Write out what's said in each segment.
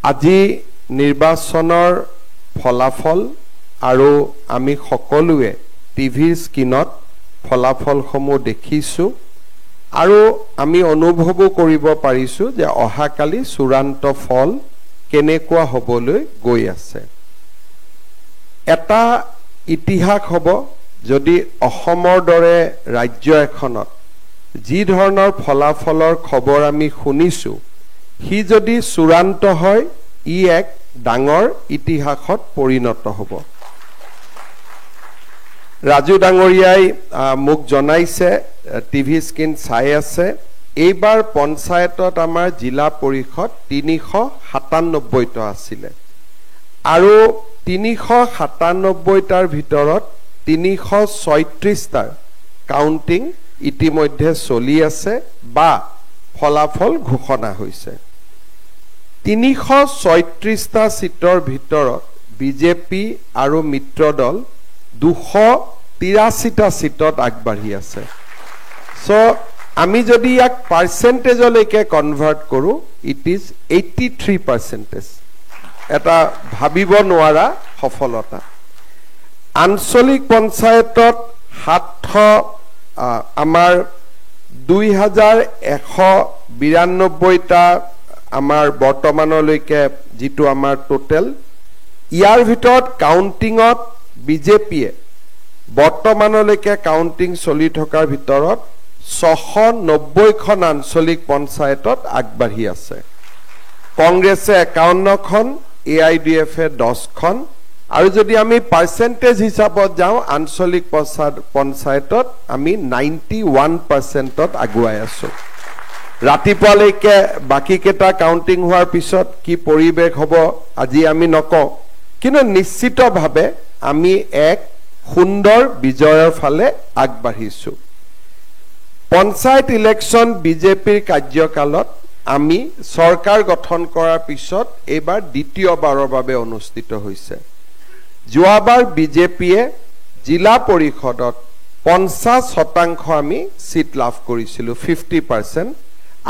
আজি নিৰ্বাচনৰ ফলাফল আৰু আমি সকলোৱে টিভিৰ স্ক্ৰীনত ফলাফলসমূহ দেখিছোঁ আৰু আমি অনুভৱো কৰিব পাৰিছোঁ যে অহাকালি চূড়ান্ত ফল কেনেকুৱা হ'বলৈ গৈ আছে। এটা ইতিহাস হ'ব যদি অসমৰ দৰে ৰাজ্য এখনত যি ধৰণৰ ফলাফলৰ খবৰ আমি শুনিছোঁ সি যদি চূড়ান্ত হয় ই এক ডাঙৰ ইতিহাসত পৰিণত হ'ব। ৰাজু ডাঙৰীয়াই মোক জনাইছে টিভি স্ক্ৰীন চাই আছে এইবাৰ পঞ্চায়তত আমাৰ জিলা পৰিষদ 397টা আছিলে আৰু 397টাৰ ভিতৰত 336টাৰ কাউন্টিং ইতিমধ্যে চলি আছে বা ফলাফল ঘোষণা হৈছে। 336টা সিটৰ ভিতৰত বিজেপি আৰু মিত্ৰ দল 283টা সিটত আগবাঢ়ি আছে। সো আমি যদি ইয়াক পাৰ্চেন্টেজলৈকে কনভাৰ্ট কৰোঁ ইট ইজ 83%। এটা ভাবিব নোৱাৰা সফলতা। আঞ্চলিক পঞ্চায়তত 700 আমাৰ 2192টা আমাৰ বৰ্তমানলৈকে যিটো আমাৰ টোটেল ইয়াৰ ভিতৰত কাউন্টিঙত বিজেপিয়ে বৰ্তমানলৈকে কাউন্টিং চলি থকাৰ ভিতৰত 690খন আঞ্চলিক পঞ্চায়তত আগবাঢ়ি আছে। কংগ্ৰেছে 51খন, AIDF-এ 10খন আৰু যদি আমি পাৰ্চেন্টেজ হিচাপত যাওঁ আঞ্চলিক পঞ্চায়তত আমি 91%ত আগুৱাই আছো। ৰাতিপুৱালৈকে বাকীকেইটা কাউন্টিং হোৱাৰ পিছত কি পৰিৱেশ হ'ব আজি আমি নকওঁ, কিন্তু নিশ্চিতভাৱে আমি এক সুন্দৰ বিজয়ৰ ফালে আগবাঢ়িছো। পঞ্চায়ত ইলেকশ্যন বিজেপিৰ কাৰ্যকালত আমি চৰকাৰ গঠন কৰাৰ পিছত এইবাৰ দ্বিতীয়বাৰৰ বাবে অনুষ্ঠিত হৈছে। যোৱাবাৰ বিজেপিয়ে জিলা পৰিষদত 50% আমি সিট লাভ কৰিছিলোঁ 50%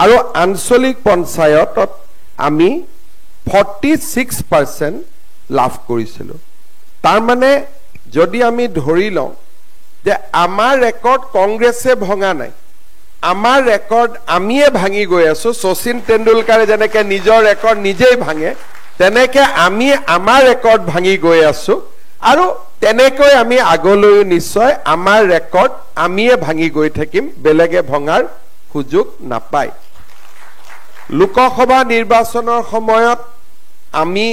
আৰু আঞ্চলিক পঞ্চায়তত আমি 46% লাভ কৰিছিলোঁ। তাৰ মানে যদি আমি ধৰি লওঁ যে আমাৰ ৰেকৰ্ড কংগ্ৰেছে ভঙা নাই, আমাৰ ৰেকৰ্ড আমিয়ে ভাঙি গৈ আছো। শচীন তেণ্ডুলকাৰে যেনেকে নিজৰ ৰেকৰ্ড নিজেই ভাঙে তেনেকে আমি আমাৰ ৰেকৰ্ড ভাঙি গৈ আছো আৰু তেনেকৈ আমি আগলৈও নিশ্চয় আমাৰ ৰেকৰ্ড আমিয়ে ভাঙি গৈ থাকিম, বেলেগে ভঙাৰ সুযোগ নাপায়। লোকসভা নিৰ্বাচনৰ সময়ত আমি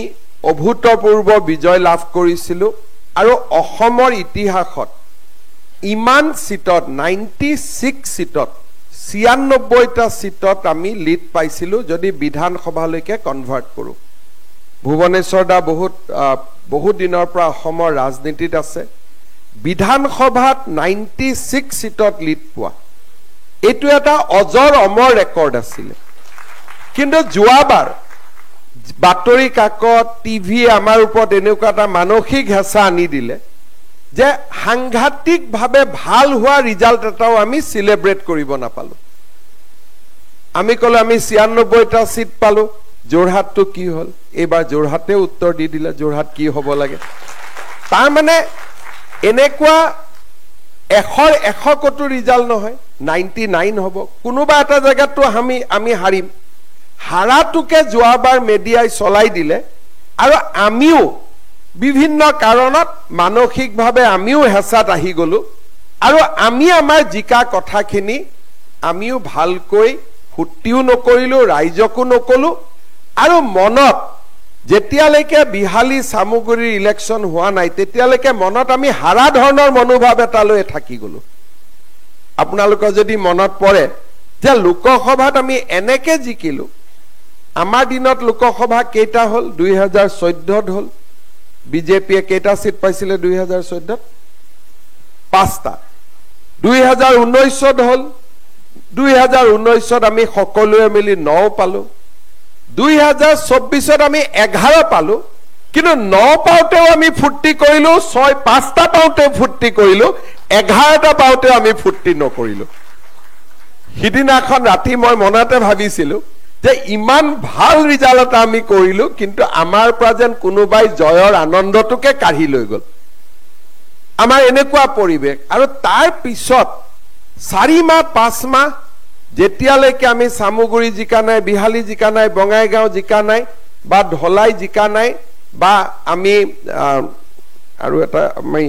অভূতপূৰ্ব বিজয় লাভ কৰিছিলোঁ আৰু অসমৰ ইতিহাসত ইমান সিটত 96 সিটত 96টা সিটত আমি লিড পাইছিলোঁ যদি বিধানসভালৈকে কনভাৰ্ট কৰোঁ। ভুৱনেশ্বৰ দা বহুত দিনৰ পৰা অসমৰ ৰাজনীতিত আছে। বিধানসভাত 96 সিটত লিড পোৱা এইটো এটা অজৰ অমৰ ৰেকৰ্ড আছিলে। কিন্তু যোৱাবাৰ বাতৰি কাকত টিভি আমাৰ ওপৰত এনেকুৱা এটা মানসিক হেঁচা আনি দিলে যে সাংঘাতিকভাৱে ভাল হোৱা ৰিজাল্ট এটাও আমি সেলিব্ৰেট কৰিব নাপালো। আমি ক'লো আমি 96টা সিট পালো, যোৰহাটটো কি হ'ল? এইবাৰ যোৰহাটে উত্তৰ দি দিলে যোৰহাট কি হ'ব লাগে। তাৰ মানে এনেকুৱা 100 কটো ৰিজাল্ট নহয়, 99 হ'ব। কোনোবা এটা জেগাতো আমি হাৰিম। হাৰাটোকে যোৱাবাৰ মিডিয়াই চলাই দিলে আৰু আমিও বিভিন্ন কাৰণত মানসিকভাৱে আমিও হেঁচাত আহি গলো আৰু আমি আমাৰ জিকা কথাখিনি আমিও ভালকৈ ফুটিও নকৰিলো, ৰাইজকো নকলো আৰু মনত যেতিয়ালৈকে বিহালী চামুগুৰিৰ ইলেকশ্যন হোৱা নাই তেতিয়ালৈকে মনত আমি হাৰা ধৰণৰ মনোভাৱ এটা লৈ থাকি গলো। আপোনালোকৰ যদি মনত পৰে যে লোকসভাত আমি এনেকে জিকিলো, আমাৰ দিনত লোকসভা কেইটা হ'ল? 2014ত হ'ল। বিজেপিয়ে কেইটা সিট পাইছিলে 2014ত? 5টা। 2019ত হ'ল। 2019ত আমি সকলোৱে মিলি 9 পালো। 2024ত আমি 11 পালো। কিন্তু 9 পাওঁতেও আমি ফূৰ্তি কৰিলো, 5টা পাওঁতেও ফূৰ্তি কৰিলো, 11টা পাওঁতেও আমি ফূৰ্তি নকৰিলো। সিদিনাখন ৰাতি মই মনতে ভাবিছিলো যে ইমান ভাল ৰিজাল্ট এটা আমি কৰিলো, কিন্তু আমাৰ পৰা যেন কোনোবাই জয়ৰ আনন্দটোকে কাঢ়ি লৈ গ'ল। আমাৰ এনেকুৱা পৰিৱেশ। আৰু তাৰ পিছত 4 মাহ 5 মাহ যেতিয়ালৈকে আমি চামুগুৰি জিকা নাই, বিহালী জিকা নাই, বঙাইগাঁও জিকা নাই, বা ঢলাই জিকা নাই, বা আমি আৰু এটা আমি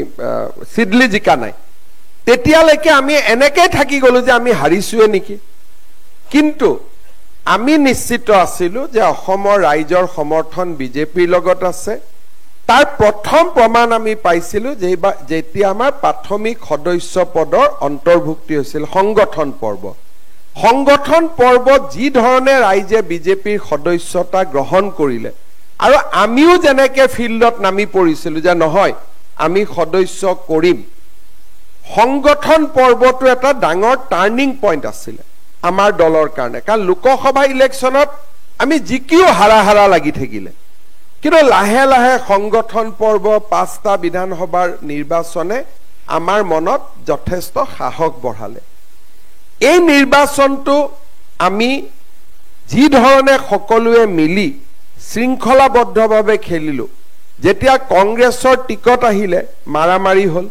চিডলি জিকা নাই, তেতিয়ালৈকে আমি এনেকৈ থাকি গ'লো যে আমি হাৰিছোৱে নেকি। কিন্তু আমি নিশ্চিত আছিলো যে অসমৰ ৰাইজৰ সমৰ্থন বিজেপিৰ লগত আছে। তাৰ প্ৰথম প্ৰমাণ আমি পাইছিলো যেতিয়া আমাৰ প্ৰাথমিক সদস্য পদৰ অন্তৰ্ভুক্তি হৈছিল সংগঠন পৰ্ব। সংগঠন পৰ্বত যি ধৰণে ৰাইজে বিজেপিৰ সদস্যতা গ্ৰহণ কৰিলে, আৰু আমিও যেনেকে ফিল্ডত নামি পৰিছিলো যে নহয় আমি সদস্য কৰিম, সংগঠন পৰ্বটো এটা ডাঙৰ টাৰ্নিং পইণ্ট আছিলে আমাৰ দলৰ কাৰণে। কাৰণ লোকসভা ইলেকশ্যনত আমি জিকিও হাৰা লাগি থাকিলে, কিন্তু লাহে লাহে সংগঠন পৰ্ব 5টা বিধানসভাৰ নিৰ্বাচনে আমাৰ মনত যথেষ্ট সাহস বঢ়ালে। এই নিৰ্বাচনটো আমি যি ধৰণে সকলোৱে মিলি শৃংখলাবদ্ধভাৱে খেলিলো, যেতিয়া কংগ্ৰেছৰ টিকট আহিলে মাৰামাৰি হ'ল,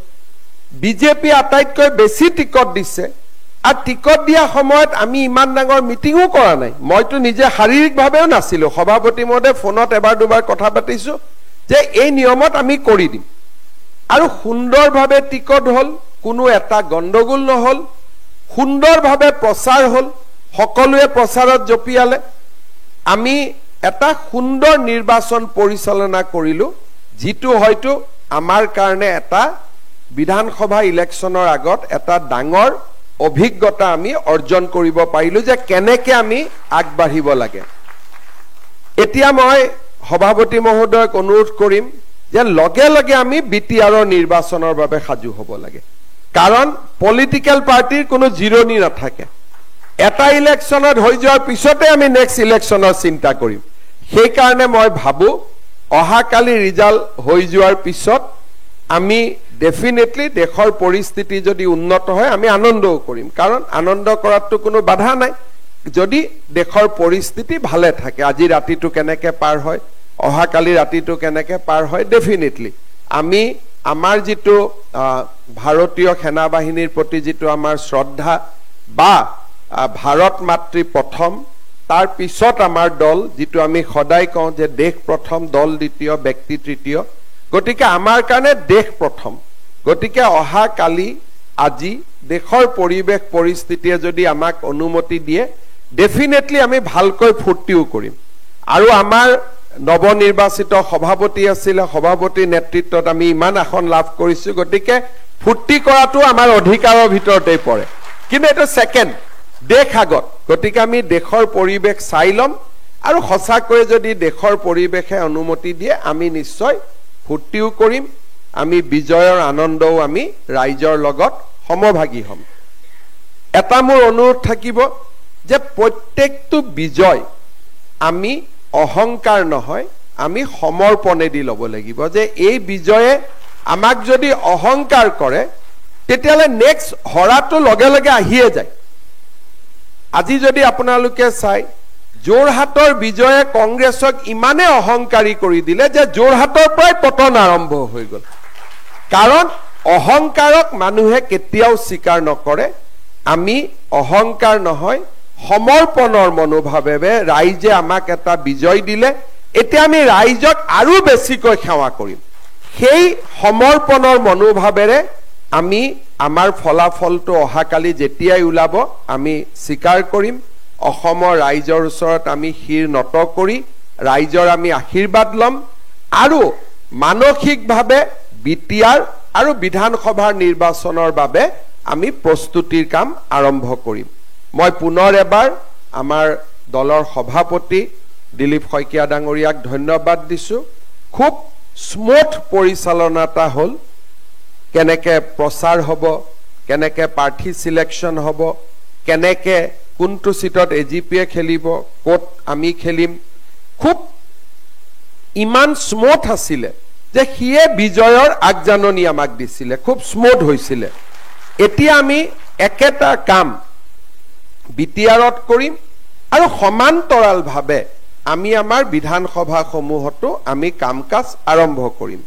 বিজেপি আটাইতকৈ বেছি টিকট দিছে, আৰু টিকট দিয়া সময়ত আমি ইমান ডাঙৰ মিটিঙো কৰা নাই। মইতো নিজে শাৰীৰিকভাৱেও নাছিলো, সভাপতি মহোদয় ফোনত এবাৰ দুবাৰ কথা পাতিছো যে এই নিয়মত আমি কৰি দিম, আৰু সুন্দৰভাৱে টিকট হ'ল, কোনো এটা গণ্ডগোল নহ'ল, সুন্দৰভাৱে প্ৰচাৰ হ'ল, সকলোৱে প্ৰচাৰত জঁপিয়ালে। আমি এটা সুন্দৰ নিৰ্বাচন পৰিচালনা কৰিলো, যিটো হয়তো আমাৰ কাৰণে এটা বিধানসভা ইলেকশ্যনৰ আগত এটা ডাঙৰ অভিজ্ঞতা আমি অৰ্জন কৰিব পাৰিলো যে কেনেকে আমি আগবাঢ়িব লাগে। এতিয়া মই সভাপতি মহোদয়ক অনুৰোধ কৰিম যে লগে লগে আমি বিটিআৰৰ নিৰ্বাচনৰ বাবে সাজু হ'ব লাগে। কাৰণ পলিটিকেল পাৰ্টিৰ কোনো জিৰণি নাথাকে। এটা ইলেকশ্যনত হৈ যোৱাৰ পিছতে আমি নেক্সট ইলেকশ্যনৰ চিন্তা কৰিম। সেইকাৰণে মই ভাবো অহাকালি ৰিজাল্ট হৈ যোৱাৰ পিছত আমি ডেফিনেটলি দেশৰ পৰিস্থিতি যদি উন্নত হয় আমি আনন্দও কৰিম, কাৰণ আনন্দ কৰাতো কোনো বাধা নাই যদি দেশৰ পৰিস্থিতি ভালে থাকে। আজি ৰাতিটো কেনেকে পাৰ হয়, অহাকালি ৰাতিটো কেনেকে পাৰ হয়, ডেফিনেটলি আমি আমাৰ যিটো ভাৰতীয় সেনা বাহিনীৰ প্ৰতি যিটো আমাৰ শ্ৰদ্ধা, বা ভাৰত মাতৃ প্ৰথম, তাৰ পিছত আমাৰ দল, যিটো আমি সদায় কওঁ যে দেশ প্ৰথম, দল দ্বিতীয়, ব্যক্তি তৃতীয়, গতিকে আমাৰ কাৰণে দেশ প্ৰথম। গতিকে অহা কালি আজি দেশৰ পৰিৱেশ পৰিস্থিতিয়ে যদি আমাক অনুমতি দিয়ে, ডেফিনেটলি আমি ভালকৈ ফূৰ্তিও কৰিম। আৰু আমাৰ নৱনিৰ্বাচিত সভাপতি আছিলে, সভাপতিৰ নেতৃত্বত আমি ইমান আসন লাভ কৰিছো, গতিকে ফূৰ্তি কৰাটো আমাৰ অধিকাৰৰ ভিতৰতেই পৰে। কিন্তু এইটো ছেকেণ্ড, দেশ আগত। গতিকে আমি দেশৰ পৰিৱেশ চাই ল'ম, আৰু সঁচাকৈ যদি দেশৰ পৰিৱেশে অনুমতি দিয়ে আমি নিশ্চয় ফূৰ্তিও কৰিম, আমি বিজয়ৰ আনন্দও আমি ৰাইজৰ লগত সমভাগী হ'ম। এটা মোৰ অনুৰোধ থাকিব যে প্ৰত্যেকটো বিজয় আমি অহংকাৰ নহয়, আমি সমৰ্পণেদি ল'ব লাগিব। যে এই বিজয়ে আমাক যদি অহংকাৰ কৰে তেতিয়াহ'লে নেক্সট হৰাটো লগে লগে আহিয়ে যায়। আজি যদি আপোনালোকে চাই, যোৰহাটৰ বিজয়ে কংগ্ৰেছক ইমানে অহংকাৰী কৰি দিলে যে যোৰহাটৰ পৰাই পতন আৰম্ভ হৈ গ'ল। কাৰণ অহংকাৰক মানুহে কেতিয়াও স্বীকাৰ নকৰে। আমি অহংকাৰ নহয়, সমৰ্পণৰ মনোভাৱেৰে ৰাইজে আমাক এটা বিজয় দিলে, এতিয়া আমি ৰাইজক আৰু বেছিকৈ সেৱা কৰিম। সেই সমৰ্পণৰ মনোভাৱেৰে আমি আমাৰ ফলাফলটো অহাকালি যেতিয়াই ওলাব আমি স্বীকাৰ কৰিম। অসমৰ ৰাইজৰ ওচৰত আমি শিৰ নত কৰি ৰাইজৰ আমি আশীৰ্বাদ ল'ম, আৰু মানসিকভাৱে বিটিআৰ আৰু বিধানসভাৰ নিৰ্বাচনৰ বাবে আমি প্ৰস্তুতিৰ কাম আৰম্ভ কৰিম। মই পুনৰ এবাৰ আমাৰ দলৰ সভাপতি দিলীপ শইকীয়া ডাঙৰীয়াক ধন্যবাদ দিছোঁ। খুব স্মুথ পৰিচালনা এটা হ'ল। কেনেকে প্ৰচাৰ হ'ব, কেনেকে প্ৰাৰ্থী সিলেকশ্যন হ'ব, কেনেকে কোনটো সিটত এজিপিয়ে খেলিব, ক'ত আমি খেলিম, খুব ইমান স্মুথ আছিলে যে সিয়ে বিজয়ৰ আগজাননী আমাক দিছিলে। খুব স্মুথ হৈছিলে। এতিয়া আমি একেটা কাম বিটিআৰত কৰিম, আৰু সমান্তৰালভাৱে আমি আমাৰ বিধানসভাসমূহতো আমি কাম কাজ আৰম্ভ কৰিম।